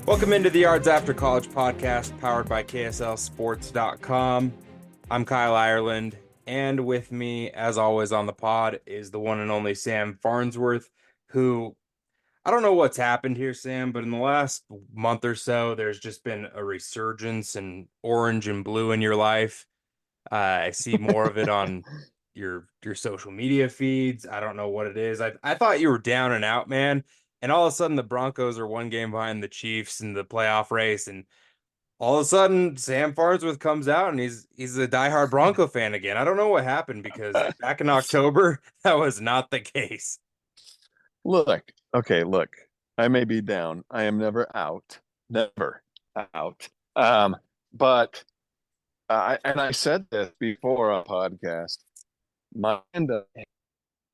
Welcome into the Yards After College podcast powered by KSLSports.com. I'm Kyle Ireland, and with me, as always on the pod, is the one and only Sam Farnsworth, who, I don't know what's happened here, Sam, but in the last month or so, there's just been a resurgence in orange and blue in your life. I see more of it on your social media feeds. I don't know what it is. I thought you were down and out, man. And all of a sudden, the Broncos are one game behind the Chiefs in the playoff race, and all of a sudden, Sam Farnsworth comes out and he's a diehard Bronco fan again. I don't know what happened because back in October, that was not the case. Look, I may be down. I am never out. Never out. But I said this before on podcast. My end up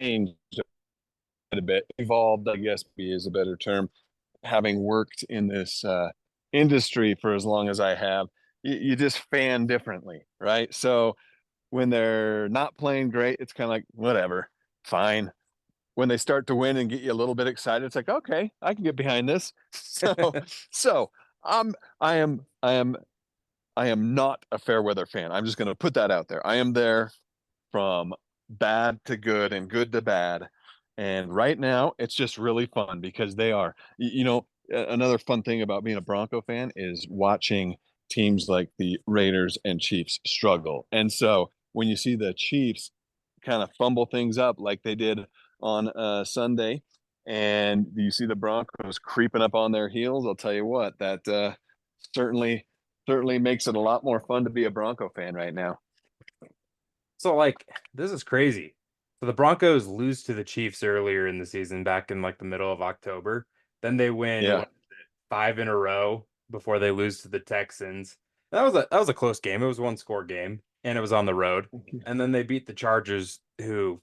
changed a bit, evolved, I guess is a better term. Having worked in this industry for as long as I have, you just fan differently, right? So when they're not playing great, it's kind of like, whatever, fine. When they start to win and get you a little bit excited, it's like, okay, I can get behind this. So I am not a fair weather fan. I'm just going to put that out there. I am there from bad to good and good to bad. And right now, it's just really fun because they are, another fun thing about being a Bronco fan is watching teams like the Raiders and Chiefs struggle. And so when you see the Chiefs kind of fumble things up like they did on Sunday, and you see the Broncos creeping up on their heels, I'll tell you what, that certainly makes it a lot more fun to be a Bronco fan right now. So, this is crazy. So the Broncos lose to the Chiefs earlier in the season, back in the middle of October. Then they win 5 in a row before they lose to the Texans. That was a close game. It was a one-score game, and it was on the road. And then they beat the Chargers, who,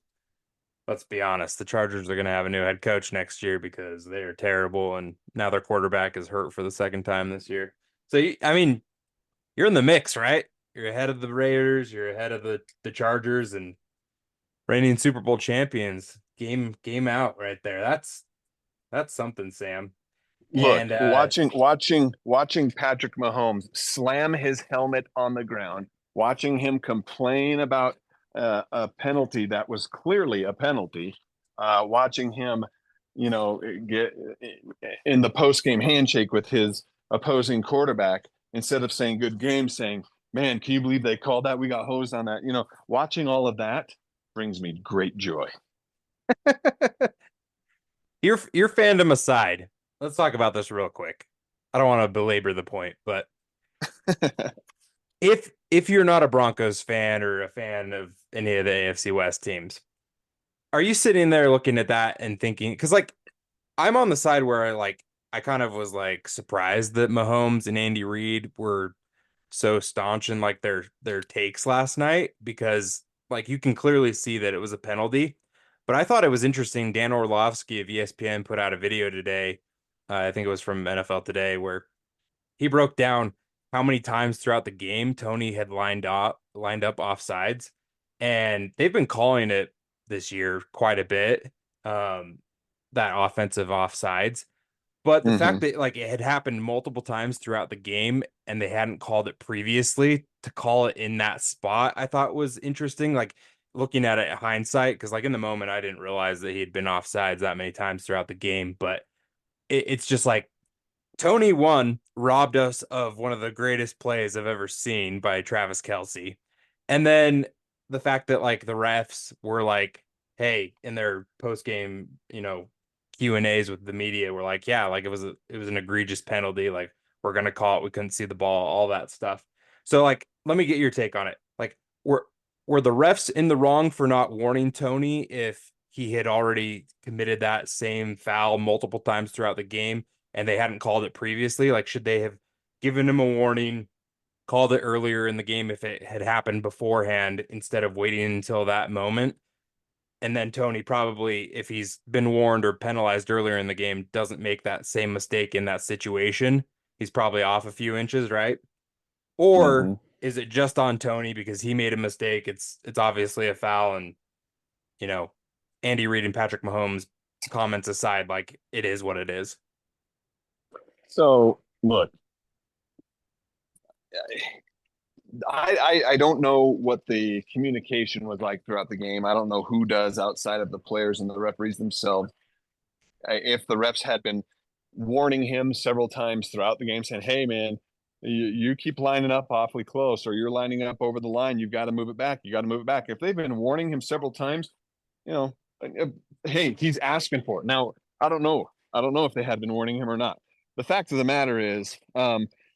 let's be honest, the Chargers are going to have a new head coach next year because they are terrible, and now their quarterback is hurt for the second time this year. So, you're in the mix, right? You're ahead of the Raiders, you're ahead of the Chargers, and reigning Super Bowl champions. Game out right there. That's something, Sam. Look, And watching Patrick Mahomes slam his helmet on the ground, watching him complain about a penalty that was clearly a penalty, watching him, get in the post-game handshake with his opposing quarterback, instead of saying good game, saying, man, can you believe they called that? We got hosed on that. Watching all of that brings me great joy. your fandom aside, let's talk about this real quick. I don't want to belabor the point, but if you're not a Broncos fan or a fan of any of the AFC West teams, are you sitting there looking at that and thinking, because I'm on the side where I kind of was surprised that Mahomes and Andy Reid were so staunch in their takes last night, because you can clearly see that it was a penalty. But I thought it was interesting. Dan Orlovsky of ESPN put out a video today. I think it was from NFL Today, where he broke down how many times throughout the game Tony had lined up offsides, and they've been calling it this year quite a bit. That offensive offsides. But the fact that it had happened multiple times throughout the game and they hadn't called it previously, to call it in that spot, I thought was interesting. Looking at it in hindsight, because in the moment I didn't realize that he had been offsides that many times throughout the game. But it's just Tony, one, robbed us of one of the greatest plays I've ever seen by Travis Kelce. And then the fact that the refs were hey, in their post game, Q&As with the media, were it was an egregious penalty. We're gonna call it. We couldn't see the ball, all that stuff. So let me get your take on it. Were the refs in the wrong for not warning Tony if he had already committed that same foul multiple times throughout the game and they hadn't called it previously? Should they have given him a warning, called it earlier in the game if it had happened beforehand, instead of waiting until that moment? And then Tony probably, if he's been warned or penalized earlier in the game, doesn't make that same mistake in that situation. he's probably off a few inches, right? Or Hmm. is it just on Tony because he made a mistake? It's obviously a foul, and you know, Andy Reid and Patrick Mahomes comments aside, like it is what it is. So look, I don't know what the communication was like throughout the game. I don't know who does outside of the players and the referees themselves. If the refs had been warning him several times throughout the game, saying, "Hey, man, you keep lining up awfully close, or you're lining up over the line. You've got to move it back. You got to move it back." If they've been warning him several times, you know, hey, he's asking for it. Now, I don't know. I don't know if they had been warning him or not. The fact of the matter is,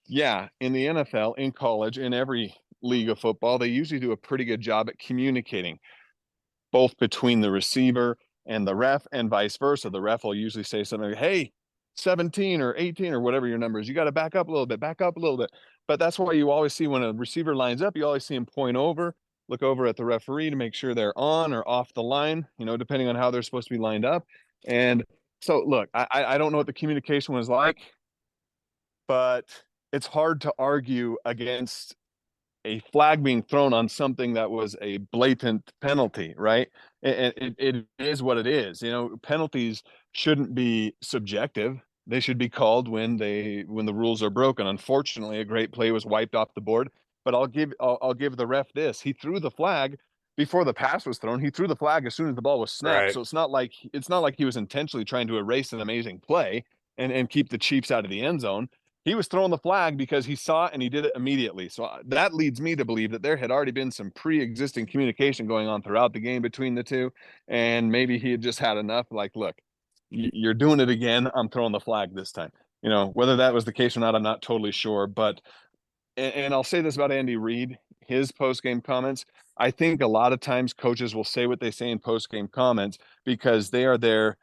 yeah, in the NFL, in college, in every league of football, they usually do a pretty good job at communicating both between the receiver and the ref and vice versa. The ref will usually say something like, "Hey, 17 or 18 or whatever your number is, you got to back up a little bit, back up a little bit." But that's why you always see when a receiver lines up, you always see him point over, look over at the referee to make sure they're on or off the line, depending on how they're supposed to be lined up. And so, look, I don't know what the communication was like, but it's hard to argue against a flag being thrown on something that was a blatant penalty, right? It is what it is. Penalties shouldn't be subjective. They should be called when the rules are broken. Unfortunately, a great play was wiped off the board. But I'll give the ref this. He threw the flag before the pass was thrown. He threw the flag as soon as the ball was snapped. Right. So it's not like he was intentionally trying to erase an amazing play and keep the Chiefs out of the end zone. He was throwing the flag because he saw it and he did it immediately. So that leads me to believe that there had already been some pre-existing communication going on throughout the game between the two, and maybe he had just had enough. Like, look, you're doing it again. I'm throwing the flag this time. Whether that was the case or not, I'm not totally sure. But and I'll say this about Andy Reid, his post-game comments. I think a lot of times coaches will say what they say in post-game comments because they are there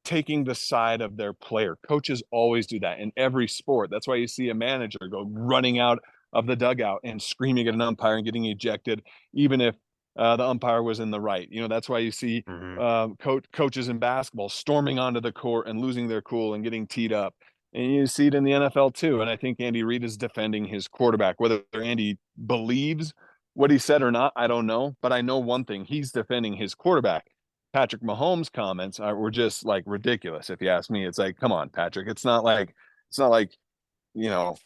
taking the side of their player. Coaches always do that in every sport. That's why you see a manager go running out of the dugout and screaming at an umpire and getting ejected, even if the umpire was in the right. That's why you see Hmm. coaches in basketball storming onto the court and losing their cool and getting teed up. And you see it in the NFL too. And I think Andy Reid is defending his quarterback. Whether Andy believes what he said or not, I don't know. But I know one thing: he's defending his quarterback. Patrick Mahomes' comments were just like ridiculous. If you ask me, it's like, come on, Patrick. It's not like you know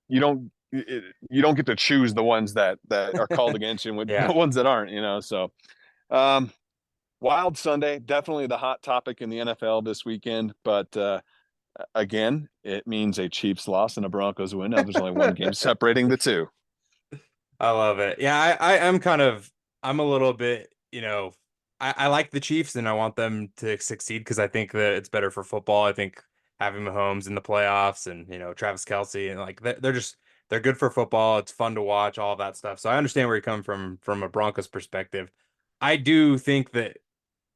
you don't get to choose the ones that are called against you and the Yeah. ones that aren't. So um, Wild Sunday, definitely the hot topic in the NFL this weekend. But again, it means a Chiefs loss and a Broncos win. Now there's only one game separating the two. I love it. Yeah, I'm kind of I'm a little bit, I like the Chiefs and I want them to succeed because I think that it's better for football. I think having Mahomes in the playoffs and, Travis Kelce and like they're just they're good for football. It's fun to watch, all that stuff. So I understand where you come from a Broncos perspective. I do think that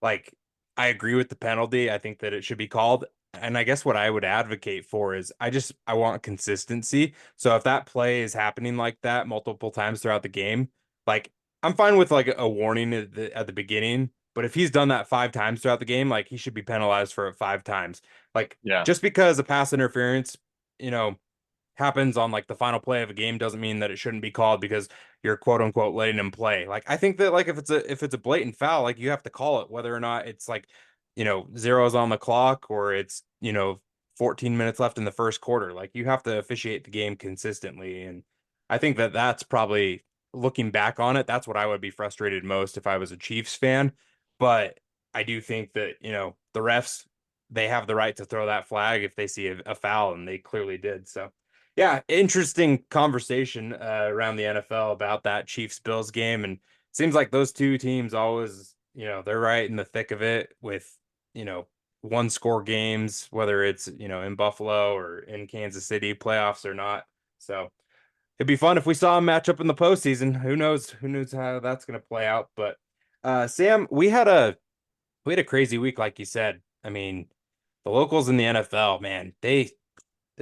like I agree with the penalty. I think that it should be called. And I guess what I would advocate for is I want consistency. So if that play is happening like that multiple times throughout the game, like I'm fine with like a warning at the beginning, but if he's done that 5 times throughout the game, like he should be penalized for it 5 times. Like Yeah, just because a pass interference, you know, happens on like the final play of a game doesn't mean that it shouldn't be called because you're quote unquote letting him play. Like I think that like if it's a blatant foul, like you have to call it whether or not it's like, zeros on the clock or it's, 14 minutes left in the first quarter. Like you have to officiate the game consistently. And I think that that's probably looking back on it, that's what I would be frustrated most if I was a Chiefs fan. But I do think that, the refs, they have the right to throw that flag if they see a foul, and they clearly did. So yeah, interesting conversation around the NFL about that Chiefs Bills game, and it seems like those two teams always, they're right in the thick of it with, you know, one score games, whether it's, in Buffalo or in Kansas City, playoffs or not. So it'd be fun if we saw a matchup in the postseason. Who knows? Who knows how that's going to play out? But Sam, we had a crazy week, like you said. I mean, the locals in the NFL, man, they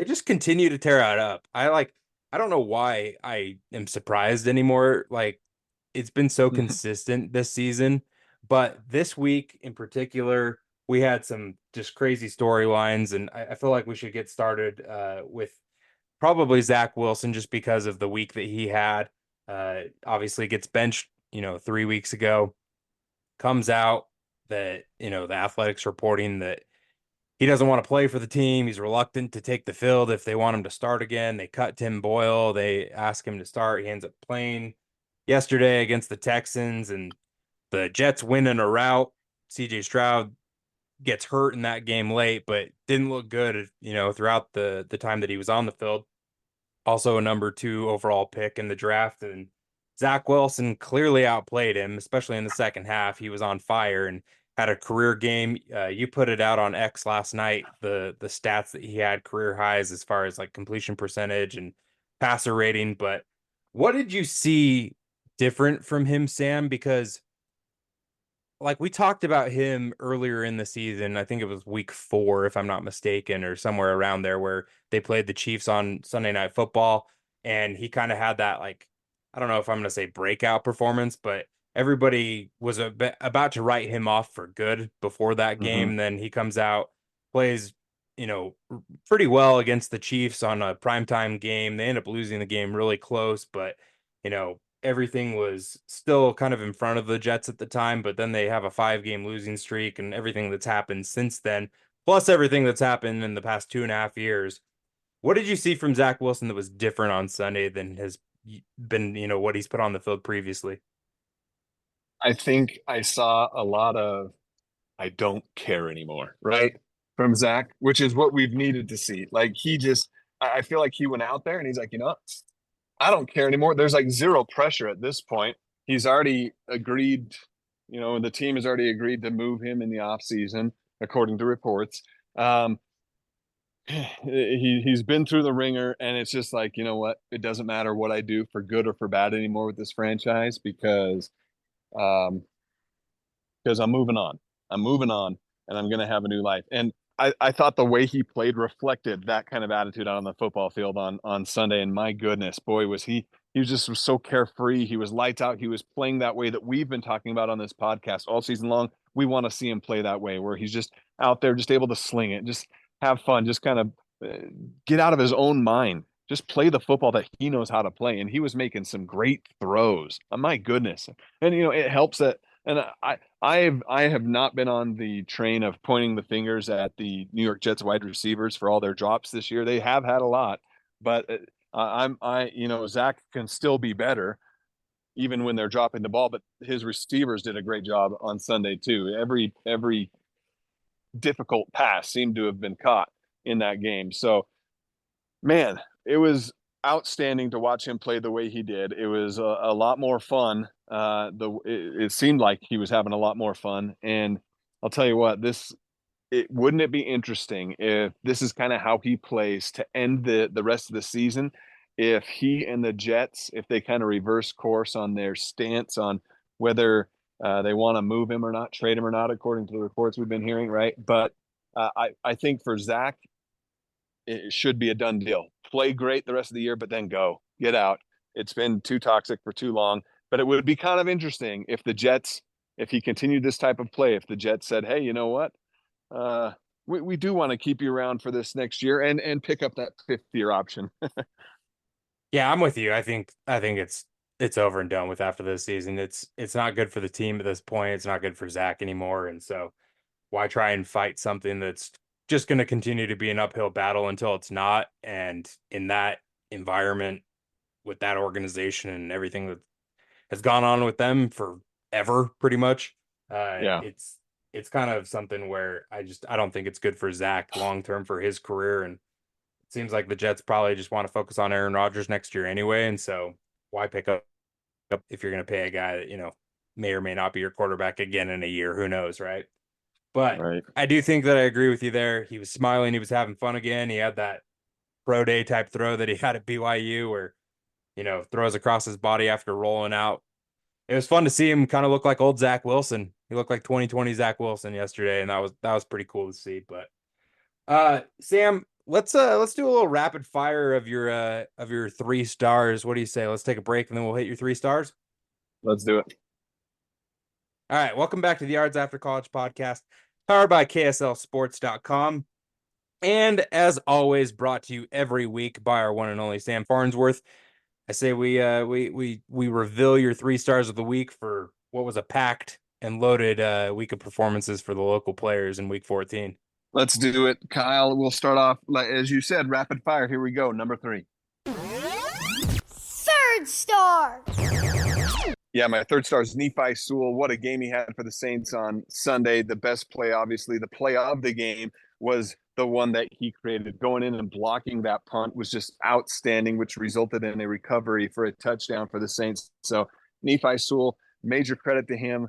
just continue to tear it up. I don't know why I am surprised anymore. Like it's been so consistent this season, but this week in particular, we had some just crazy storylines, and I feel like we should get started with probably Zach Wilson just because of the week that he had. Obviously gets benched, 3 weeks ago. Comes out that, the Athletics reporting that he doesn't want to play for the team. He's reluctant to take the field if they want him to start again. They cut Tim Boyle. They ask him to start. He ends up playing yesterday against the Texans, and the Jets win in a rout. CJ Stroud gets hurt in that game late, but didn't look good, throughout the time that he was on the field. Also a number 2 overall pick in the draft, and Zach Wilson clearly outplayed him, especially in the second half. He was on fire and had a career game. You put it out on X last night, the stats that he had, career highs as far as like completion percentage and passer rating. But what did you see different from him, Sam? Because like we talked about him earlier in the season. I think it was week 4, if I'm not mistaken, or somewhere around there, where they played the Chiefs on Sunday Night Football. And he kind of had that, like, I don't know if I'm going to say breakout performance, but everybody was about to write him off for good before that Hmm. game. Then he comes out, plays, you know, pretty well against the Chiefs on a primetime game. They end up losing the game really close, but, everything was still kind of in front of the Jets at the time, but then they have a 5 game losing streak and everything that's happened since then, plus everything that's happened in the past 2.5 years. What did you see from Zach Wilson that was different on Sunday than has been, what he's put on the field previously? I think I saw a lot of I don't care anymore, right? From Zach, which is what we've needed to see. Like he just, I feel like he went out there and he's like, I don't care anymore. There's like zero pressure at this point. He's already agreed, the team has already agreed to move him in the offseason, according to reports. Um, he's been through the ringer, and it's just like, you know what? It doesn't matter what I do for good or for bad anymore with this franchise um, because I'm moving on. I'm moving on and I'm going to have a new life. And I thought the way he played reflected that kind of attitude out on the football field on Sunday. And my goodness, boy, he was just so carefree. He was lights out. He was playing that way that we've been talking about on this podcast all season long. We want to see him play that way where he's just out there, just able to sling it, just have fun, just kind of get out of his own mind. Just play the football that he knows how to play. And he was making some great throws. Oh, my goodness. And, it helps that and I have not been on the train of pointing the fingers at the New York Jets wide receivers for all their drops this year. They have had a lot, but Zach can still be better even when they're dropping the ball. But his receivers did a great job on Sunday too. Every difficult pass seemed to have been caught in that game. So man, it was outstanding to watch him play the way he did. It was a lot more fun. It seemed like he was having a lot more fun, and I'll tell you what, wouldn't it be interesting if this is kind of how he plays to end the rest of the season? If he and the Jets, if they kind of reverse course on their stance on whether they want to move him or not, trade him or not, according to the reports we've been hearing, right? But I think for Zach, it should be a done deal. Play great the rest of the year, but then go get out. It's been too toxic for too long. But it would be kind of interesting if the Jets, if he continued this type of play, if the Jets said, "Hey, you know what? Uh, we do want to keep you around for this next year and pick up that fifth year option." Yeah, I'm with you. I think it's over and done with after this season. It's not good for the team at this point. It's not good for Zach anymore. And so why try and fight something that's just going to continue to be an uphill battle until it's not? And in that environment, with that organization and everything that has gone on with them forever, pretty much, Yeah, it's kind of something where I don't think it's good for Zach long term for his career. And it seems like the Jets probably just want to focus on Aaron Rodgers next year anyway. And so why pick up if you're going to pay a guy that, may or may not be your quarterback again in a year? Who knows, right? But right. I do think that I agree with you there. He was smiling. He was having fun again. He had that pro day type throw that he had at BYU where, throws across his body after rolling out. It was fun to see him kind of look like old Zach Wilson. He looked like 2020 Zach Wilson yesterday, and that was pretty cool to see. But Sam, let's do a little rapid fire of your 3 stars. What do you say? Let's take a break and then we'll hit your 3 stars. Let's do it. All right, welcome back to the Yards After College podcast, powered by KSLSports.com. And as always, brought to you every week by our one and only Sam Farnsworth. I say we reveal your 3 stars of the week for what was a packed and loaded week of performances for the local players in week 14. Let's do it, Kyle. We'll start off, like as you said, rapid fire. Here we go. Number three. Third star. Yeah, my third star is Nephi Sewell. What a game he had for the Saints on Sunday. The best play, obviously, the play of the game was the one that he created. Going in and blocking that punt was just outstanding, which resulted in a recovery for a touchdown for the Saints. So Nephi Sewell, major credit to him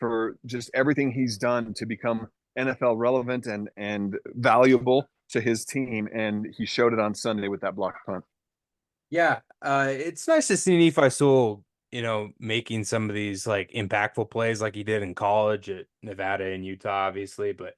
for just everything he's done to become NFL relevant and valuable to his team. And he showed it on Sunday with that block punt. Yeah, it's nice to see Nephi Sewell, making some of these like impactful plays like he did in college at Nevada and Utah, obviously, but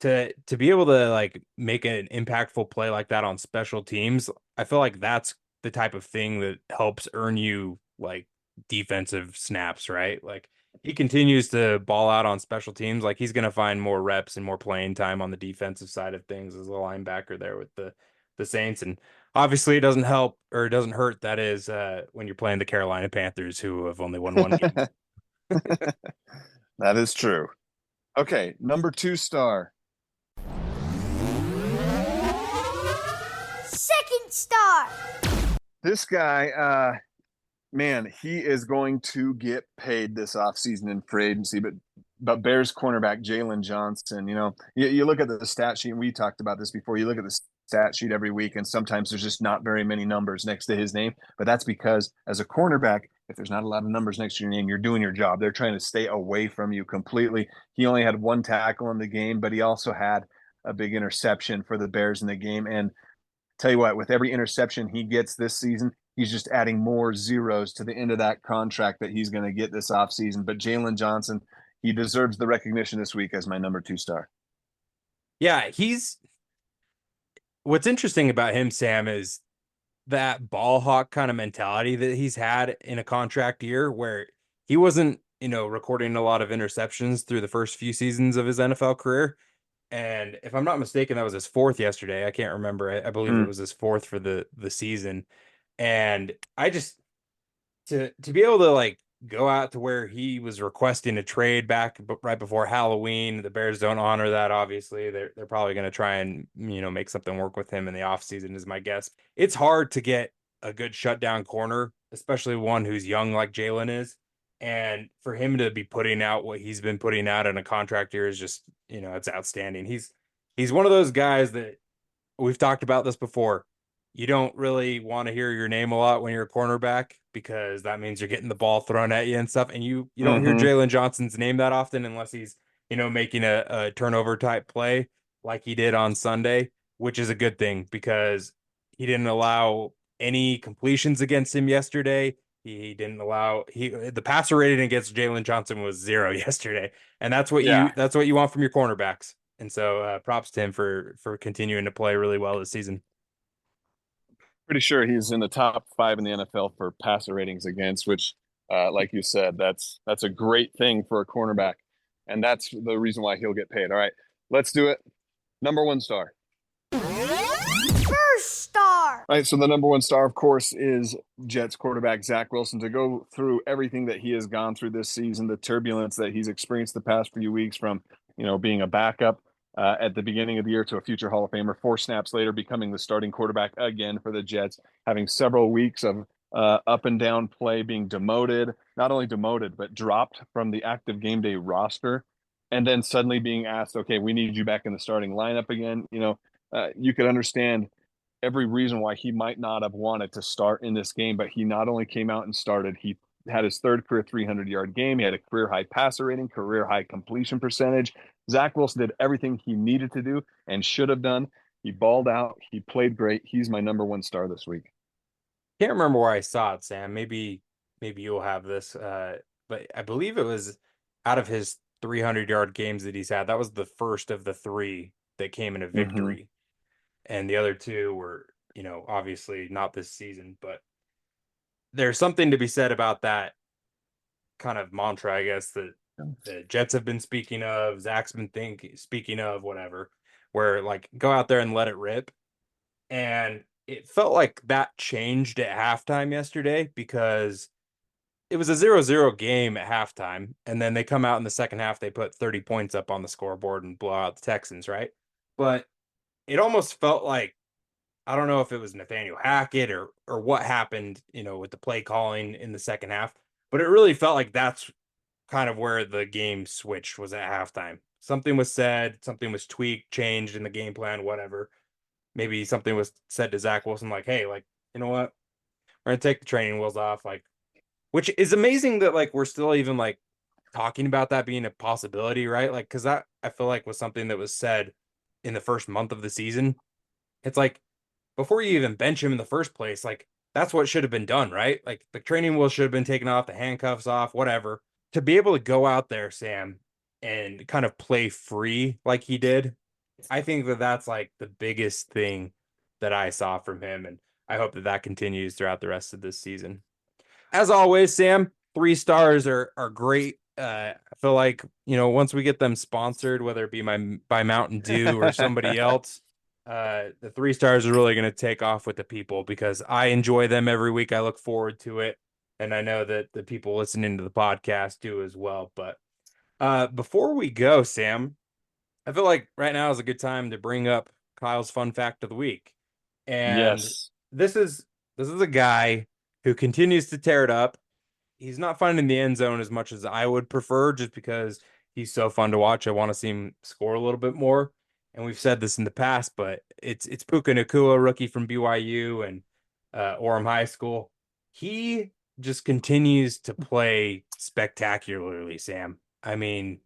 to be able to like make an impactful play like that on special teams, I feel like that's the type of thing that helps earn you like defensive snaps, right? Like he continues to ball out on special teams, like he's going to find more reps and more playing time on the defensive side of things as a linebacker there with the Saints. And obviously it doesn't help or it doesn't hurt, that is, when you're playing the Carolina Panthers, who have only won one game. That is true. Okay, number two star. Second star. This guy, man, he is going to get paid this offseason in free agency. But Bears cornerback Jalen Johnson, you look at the stat sheet. And we talked about this before. You look at the stat sheet every week, and sometimes there's just not very many numbers next to his name. But that's because as a cornerback, if there's not a lot of numbers next to your name, you're doing your job. They're trying to stay away from you completely. He only had 1 tackle in the game, but he also had a big interception for the Bears in the game. And tell you what, with every interception he gets this season, he's just adding more zeros to the end of that contract that he's going to get this offseason. But Jalen Johnson, he deserves the recognition this week as my number two star. Yeah, what's interesting about him, Sam, is that ball hawk kind of mentality that he's had in a contract year where he wasn't, recording a lot of interceptions through the first few seasons of his NFL career. And if I'm not mistaken, that was his fourth yesterday. I can't remember. I believe it Mm. was his fourth for the season. And I just to be able to like go out to where he was requesting a trade back right before Halloween. The Bears don't honor that, obviously. They're probably going to try and, make something work with him in the offseason is my guess. It's hard to get a good shutdown corner, especially one who's young like Jalen is. And for him to be putting out what he's been putting out in a contract year is just, it's outstanding. He's one of those guys that we've talked about this before. You don't really want to hear your name a lot when you're a cornerback because that means you're getting the ball thrown at you and stuff. And you don't hear Mm-hmm. Jalen Johnson's name that often unless he's, making a turnover type play like he did on Sunday, which is a good thing because he didn't allow any completions against him yesterday. He didn't allow the passer rating against Jalen Johnson was 0 yesterday. And Yeah, that's what you want from your cornerbacks. And so props to him for continuing to play really well this season. pretty sure he's in the top 5 in the NFL for passer ratings against, which, like you said, that's a great thing for a cornerback, and that's the reason why he'll get paid. All right, let's do it. Number one star. First star. All right, so the number one star, of course, is Jets quarterback Zach Wilson. To go through everything that he has gone through this season, the turbulence that he's experienced the past few weeks from, being a backup at the beginning of the year to a future Hall of Famer, 4 snaps later becoming the starting quarterback again for the Jets, having several weeks of up and down play, being demoted, not only demoted, but dropped from the active game day roster, and then suddenly being asked, okay, we need you back in the starting lineup again. You could understand every reason why he might not have wanted to start in this game, but he not only came out and started, he had his third career 300-yard game. He had a career high passer rating, career high completion percentage. Zach Wilson did everything he needed to do and should have done. He balled out. He played great. He's my number one star this week. Can't remember where I saw it, Sam. Maybe you'll have this. But I believe it was out of his 300-yard games that he's had. That was the first of the three that came in a Mm-hmm. victory, and the other two were, obviously not this season. But there's something to be said about that kind of mantra, I guess, that the Jets have been speaking of, Zach's been speaking of, whatever, where like go out there and let it rip. And it felt like that changed at halftime yesterday because it was a 0-0 game at halftime. And then they come out in the second half, they put 30 points up on the scoreboard and blow out the Texans, right? But it almost felt like, I don't know if it was Nathaniel Hackett or what happened, with the play calling in the second half, but it really felt like that's kind of where the game switched was at halftime. Something was said, something was tweaked, changed in the game plan, whatever. Maybe something was said to Zach Wilson, like, hey, like, you know what? We're gonna take the training wheels off, like, which is amazing that like we're still even like talking about that being a possibility, right? Like, because that I feel like was something that was said in the first month of the season. It's like before you even bench him in the first place, like that's what should have been done, right? Like the training wheels should have been taken off, the handcuffs off, whatever. To be able to go out there, Sam, and kind of play free like he did, I think that that's like the biggest thing that I saw from him, and I hope that that continues throughout the rest of this season. As always, Sam, 3 stars are great. I feel like once we get them sponsored, whether it be by Mountain Dew or somebody else, the 3 stars are really going to take off with the people because I enjoy them every week. I look forward to it, and I know that the people listening to the podcast do as well. But before we go, Sam, I feel like right now is a good time to bring up Kyle's fun fact of the week. And Yes. this is this is a guy who continues to tear it up. He's not finding the end zone as much as I would prefer just because he's so fun to watch. I want to see him score a little bit more. And we've said this in the past, but it's Puka Nacua, rookie from BYU and Orem High School. He just continues to play spectacularly, Sam. I mean,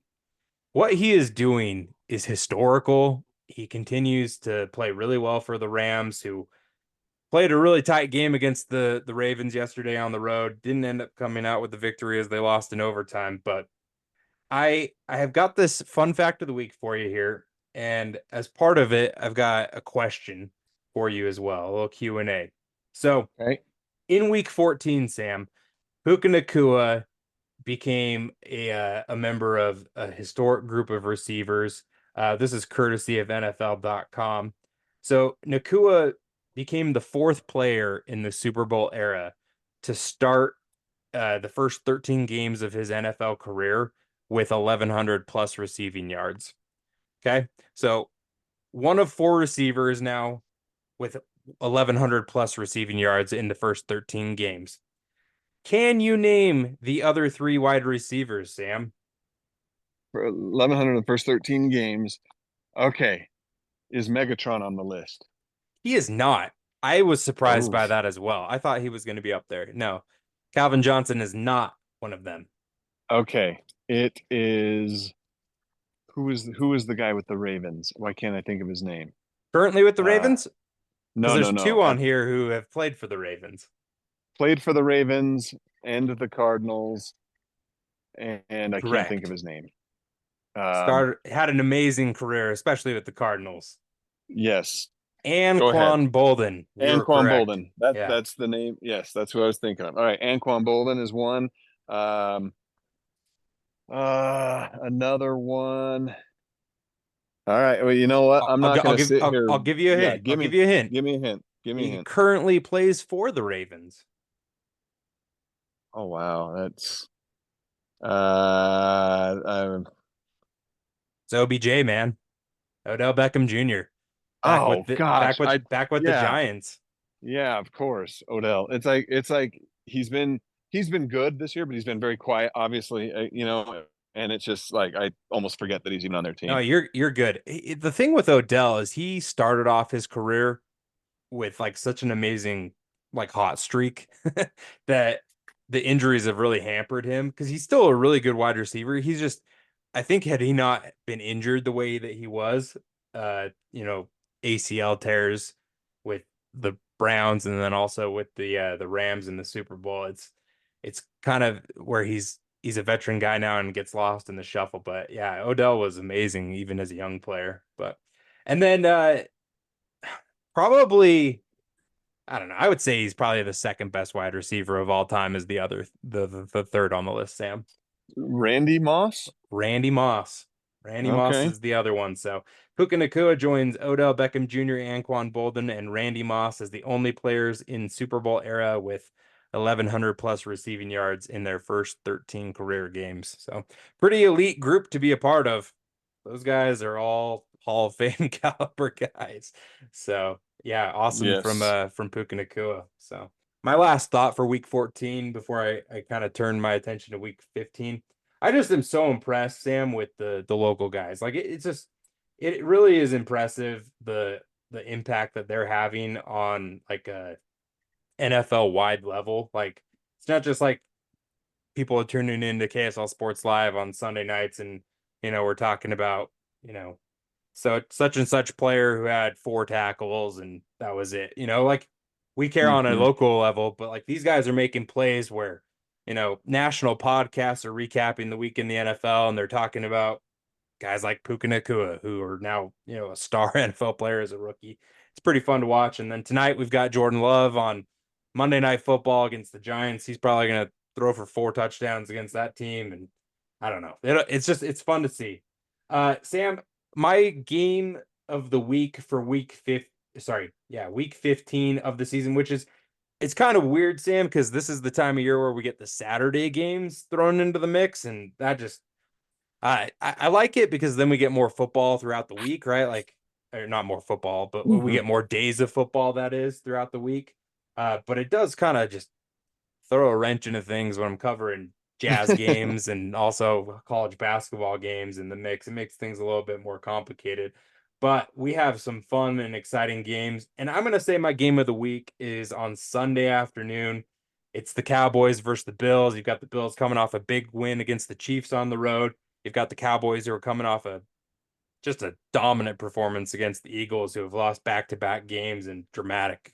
what he is doing is historical. He continues to play really well for the Rams, who played a really tight game against the Ravens yesterday on the road. Didn't end up coming out with the victory as they lost in overtime. But I have got this fun fact of the week for you here, and as part of it, I've got a question for you as well, a little Q&A. So Okay. in week 14, Sam, Puka Nacua became a member of a historic group of receivers. This is courtesy of NFL.com. So Nakua became the fourth player in the Super Bowl era to start the first 13 games of his NFL career with 1,100 plus receiving yards. Okay. So one of four receivers now with 1,100 plus receiving yards in the first 13 games. Can you name the other three wide receivers, Sam? For 1,100 in the first 13 games. Okay. Is Megatron on the list? He is not. I was surprised Oh, by that as well. I thought he was going to be up there. No, Calvin Johnson is not one of them. okay. It is who is the guy with the Ravens? Why can't I think of his name? Currently with the Uh, Ravens? Because no, no, there's no. two on here who have played for the Ravens. Played for the Ravens and the Cardinals, and I can't think of Correct. his name. Had an amazing career, especially with the Cardinals. Yes. Go ahead. Anquan Bolden. You were Anquan correct. Bolden. That Yeah. that's the name. Yes, that's who I was thinking of. All right, Anquan Bolden is one. Um, another one. All right. Well, you know what? I'm not I'll going to give sit here. I'll give you a Yeah, hint. I'll give you a hint. give me a hint. Give me a He hint. currently plays for the Ravens. Oh wow, that's um, It's OBJ, man. Odell Beckham Jr. Back with oh the gosh, I back with the yeah, Giants. yeah, of course, Odell. It's like he's been good this year, but he's been very quiet, obviously, and it's just like I almost forget that he's even on their No, team. you're good. The thing with Odell is he started off his career with like such an amazing like hot streak that the injuries have really hampered him because he's still a really good wide receiver. He's just I think had he not been injured the way that he was, uh, you know, ACL tears with the Browns and then also with the Rams in the Super Bowl, it's kind of where he's a veteran guy now and gets lost in the shuffle. But yeah, Odell was amazing even as a young player. But and then probably I don't know. I would say he's probably the second best wide receiver of all time is the third on the list, Sam. Randy Moss. Randy Moss. Randy Moss Okay. is the other one. So Puka Nacua joins Odell Beckham Jr., Anquan Bolden, and Randy Moss as the only players in Super Bowl era with 1,100 plus receiving yards in their first 13 career games. So pretty elite group to be a part of. Those guys are all Hall of Fame caliber guys. So yeah, awesome Yes. from Puka Nacua. So my last thought for week 14 before I kind of turn my attention to week 15. I just am so impressed, Sam, with the local guys. Like it's just it really is impressive the impact that they're having on like a NFL wide level. Like it's not just like people are tuning into KSL Sports Live on Sunday nights and we're talking about, you know, so such and such player who had 4 tackles and that was it. Like we care on a Hmm. local level, but like these guys are making plays where, national podcasts are recapping the week in the NFL and they're talking about guys like Puka Nacua, who are now, a star NFL player as a rookie. It's pretty fun to watch. And then tonight we've got Jordan Love on Monday Night Football against the Giants. He's probably going to throw for 4 touchdowns against that team. And I don't know. It's fun to see. Sam, my game of the week for week 15 of the season, which is it's kind of weird, Sam, because this is the time of year where we get the Saturday games thrown into the mix, and that just I like it because then we get more football throughout the week, right? Like, or not more football, but we Hmm. get more days of football that is throughout the week. But it does kind of just throw a wrench into things when I'm covering Jazz games and also college basketball games in the mix. It makes things a little bit more complicated. But we have some fun and exciting games. And I'm going to say my game of the week is on Sunday afternoon. It's the Cowboys versus the Bills. You've got the Bills coming off a big win against the Chiefs on the road. You've got the Cowboys who are coming off just a dominant performance against the Eagles, who have lost back-to-back games and dramatic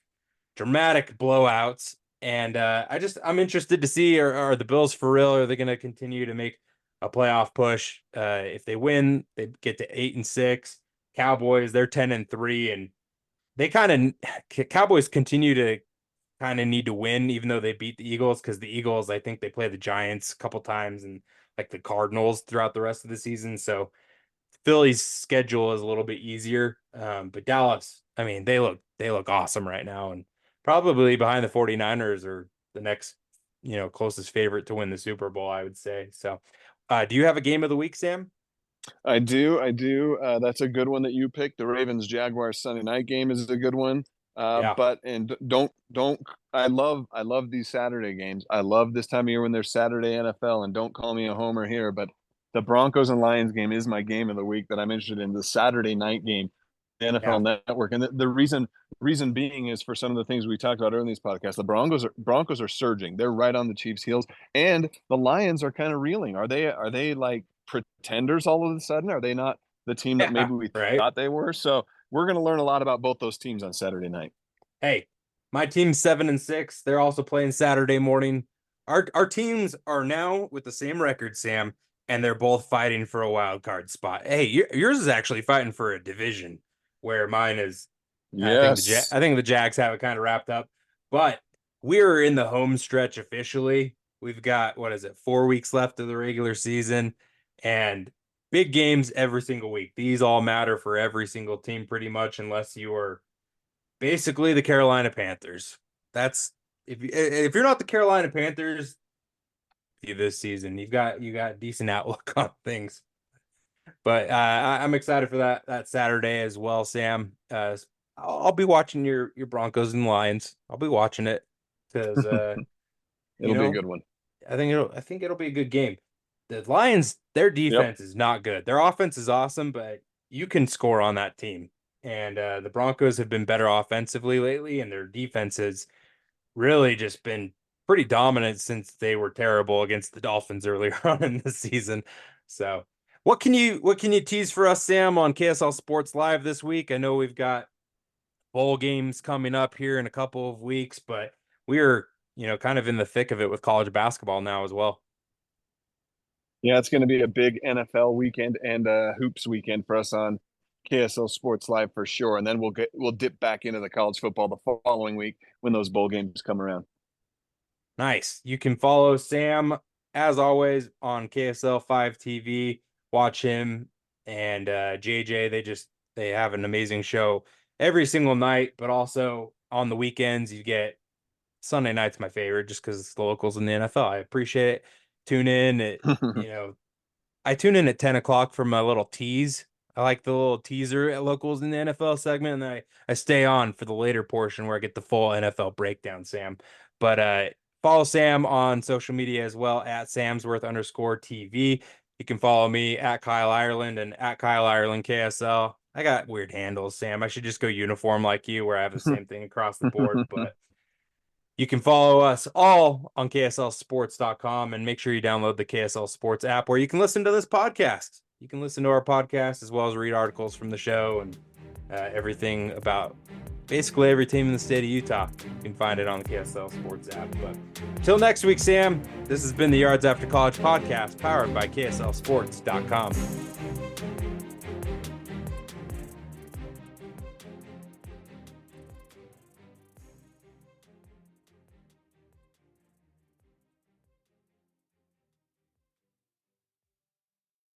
blowouts. And I'm interested to see are the Bills for real? Are they going to continue to make a playoff push? If they win, they get to 8-6. Cowboys, they're 10-3, and they Cowboys continue to kind of need to win, even though they beat the Eagles, because the Eagles, I think they play the Giants a couple times and like the Cardinals throughout the rest of the season. So Philly's schedule is a little bit easier. But Dallas, I mean, they look awesome right now and probably behind the 49ers or the next, closest favorite to win the Super Bowl, I would say. So do you have a game of the week, Sam? I do. I do. That's a good one that you picked. The Ravens Jaguars Sunday night game is a good one. Yeah. But and don't I love these Saturday games. I love this time of year when there's Saturday NFL. And don't call me a homer here, but the Broncos and Lions game is my game of the week that I'm interested in. The Saturday night game, the Yeah. NFL Network, and the reason being is for some of the things we talked about earlier in this podcast. The Broncos are surging. They're right on the Chiefs' heels, and the Lions are kind of reeling. Are they like pretenders all of a sudden? Are they not the team that Yeah. maybe we Right. thought they were? So we're going to learn a lot about both those teams on Saturday night. Hey, my team's 7-6. They're also playing Saturday morning. Our teams are now with the same record, Sam, and they're both fighting for a wild card spot. Hey, yours is actually fighting for a division, where mine is. Yes. I think the Jags have it kind of wrapped up, but we're in the home stretch officially. We've got what is it, 4 weeks left of the regular season, and big games every single week. These all matter for every single team, pretty much, unless you are basically the Carolina Panthers. That's if you're not the Carolina Panthers this season, you got decent outlook on things. But I'm excited for that Saturday as well, Sam. I'll be watching your Broncos and Lions. I'll be watching it because you It'll be a know good one. I think it'll be a good game. The Lions, their Yep. defense is not good. Their offense is awesome, but you can score on that team. And the Broncos have been better offensively lately, and their defense has really just been pretty dominant since they were terrible against the Dolphins earlier on in the season. So, what can you tease for us, Sam, on KSL Sports Live this week? I know we've got bowl games coming up here in a couple of weeks, but we're kind of in the thick of it with college basketball now as well. Yeah, it's going to be a big NFL weekend and hoops weekend for us on KSL Sports Live for sure. And then we'll dip back into the college football the following week when those bowl games come around. Nice. You can follow Sam as always on KSL 5 TV. Watch him and JJ. They have an amazing show every single night, but also on the weekends you get Sunday night's my favorite just because it's the locals in the NFL. I appreciate it. Tune in at you know I tune in at 10 o'clock for my little tease. I like the little teaser at locals in the NFL segment, and then I stay on for the later portion where I get the full NFL breakdown, Sam. But follow Sam on social media as well at Samsworth_TV. You can follow me at Kyle Ireland and at Kyle Ireland KSL. I got weird handles, Sam. I should just go uniform like you, where I have the same thing across the board, but you can follow us all on KSLSports.com and make sure you download the KSL Sports app where you can listen to this podcast. You can listen to our podcast as well as read articles from the show and everything about basically every team in the state of Utah. You can find it on the KSL Sports app. But until next week, Sam, this has been the Yards After College podcast powered by KSLSports.com.